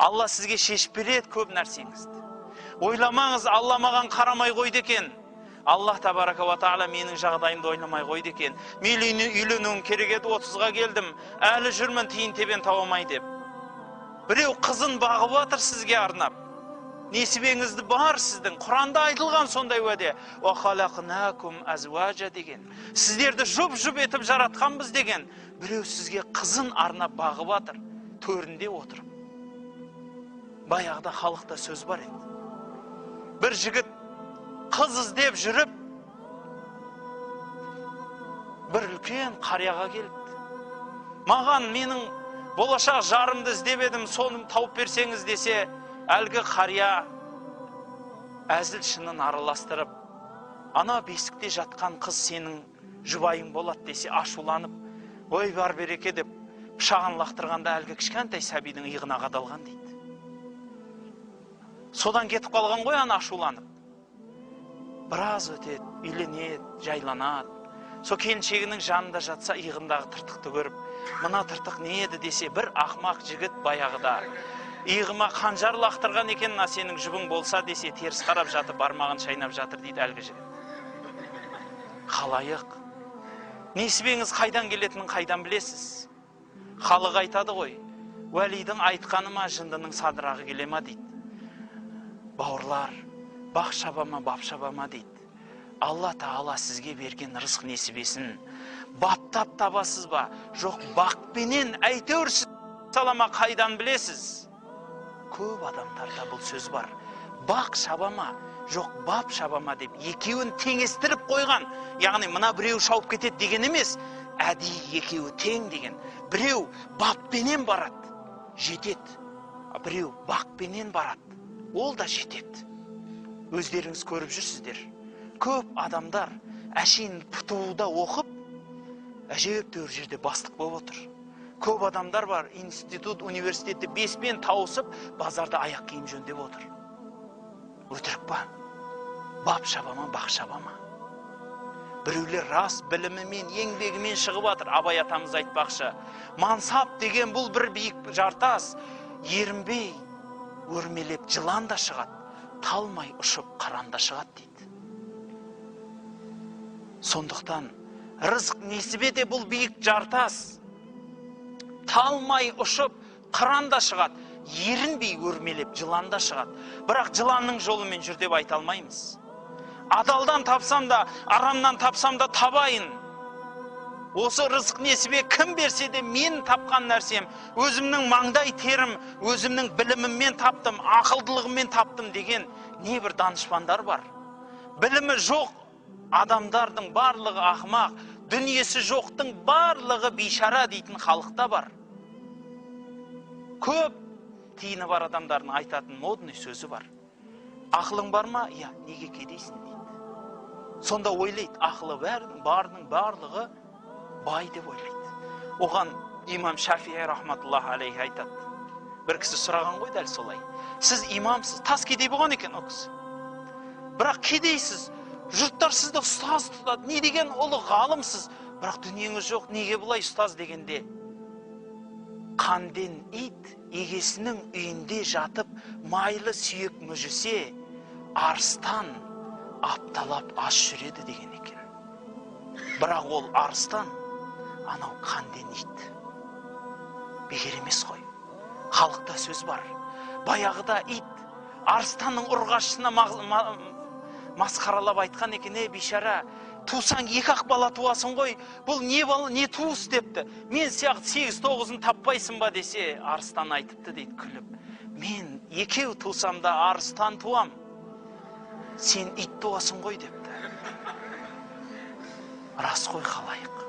Алла сізге шешіп береді көп нәрсеңізді. Ойламаңыз, Алла маған қарамай қойды екен. Аллах табарака ва тағала менің жағдайымды ойламай қойды екен. Мен үйленуім керек еді, 30-ға келдім, әлі жүрмін, тиын тебен табамай деп. Біреу қызын бағып жатыр сізге арнап. Несібеңізді бар сіздің. Құранда айтылған сондай уәде. Ва халақнакум азважа деген. Сіздерді жұп-жұп етіп жаратқанбыз деген. Біреу сізге қызын арнап бағып жатыр, төрінде отырып. Баяғыда халықта сөз бар еді. Бір жігіт қыз іздеп жүріп, бір үлкен қарияға келіпті. Маған менің болашақ жарымды іздеп едім, соны тауып берсеңіз десе, әлгі қария әзіл шынын араластырып, ана бесікте жатқан қыз сенің жұбайың болады десе, ашуланып, ой бар береке деп пышағын лақтырғанда әлгі кішкентай сәбидің иығына қадалған дейді. Содан кетіп қалған ғой ана ашуланып. Біраз өтеді, үйленеді, жайланады. Со келіншегінің жанында жатса, иығындағы тыртықты көріп, мына тыртық не еді десе, бір ақмақ жігіт баяғыда иығыма қанжар лақтырған екен, сенің жұбың болса десе, теріс қарап жатып, бармағын шайнап жатыр дейді әлгі жігіт. Халайық, несібеңіз қайдан келетінін қайдан білесіз? Халық айтады ғой, уәлидің айтқаны ма, жындының садырағы келе ма дейді. Бауырлар, бақ шабама, бап шабама дейді. Алла Тағала сізге берген рызық несібесін баптап табасыз ба? Жоқ, бақпенен әйтеуір салама қайдан білесіз? Көп адамдарда бұл сөз бар. Бақ шабама, жоқ, бап шабама деп екеуін теңестіріп қойған. Яғни, мына біреу шауып кетеді деген емес, әдейі екеуі тең деген. Біреу баппенен барады, жетеді. Біреу бақпенен барады, ол да жетеді. Өздеріңіз көріп жүрсіздер. Көп адамдар әшейін ПТУ-да оқып, әжептәуір жерде бастық болып отыр. Көп адамдар бар, институт, университетте 5-пен тауысып, базарда аяқ киім жөндеп отыр. Өтірік па? Бап шабама, бақ шабама. Біреулер рас білімімен, еңбегімен шығып жатыр. Абай атамыз айтпақшы, мансап деген бұл бір биік жартас, ерінбей, өрмелеп жылан да шығады, талмай ұшып қаранда шығады дейді. Сондықтан рызық несібе де бұл биік жартас, талмай ұшып қыранда шығады, ерінбей өрмелеп жыланда шығады. Бірақ жыланның жолымен жүр деп айта алмаймыз. Адалдан тапсам да, арамнан тапсам да табайын. Осы рызық несібе кім берсе де мен тапқан нәрсем, өзімнің маңдай терім, өзімнің біліміммен таптым, ақылдылығыммен таптым деген небір данышпандар бар. Білімі жоқ адамдардың барлығы ақымақ, дүниесі жоқтың барлығы бейшара дейтін халықта бар. Көп тиыны бар адамдардың айтатын модный сөзі бар. Ақылың бар ма? Я, неге кедейсің дейді. Сонда ойлайды, ақылы бардың барлығы бай деп ойлайды. Оған имам Шафии рахматуллах алейхи айтады. Бір кісі сұраған ғой дәл солай. Сіз имамсыз, тас кедей болған екен о кісі. Бірақ кедейсіз, жұрттар сізді ұстаз тұтады. Не деген ұлы ғалымсыз, бірақ дүниеңіз жоқ, неге бұлай ұстаз дегенде? Қанден ит егесінің үйінде жатып, майлы сүйек мүжісе, арыстан апталап аш жүреді деген екен. Бірақ ол арыстан, анау қанден ит. Бекер емес қой. Халықта сөз бар. Баяғыда ит арыстанның ұрғашысына масқаралап айтқан екен, бейшара, тусаң 2-ақ бала туасың ғой, бұл не туыс депті. Мен сияқты 8-9-ын таппайсың ба десе, арыстан айтыпты дейді күліп. Мен 2 тусам да арыстан туам, сен ит туасың ғой депті. Рас қой халайық.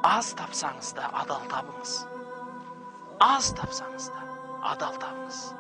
Аз тапсаңыз да адал табыңыз. Аз тапсаңыз да адал табыңыз.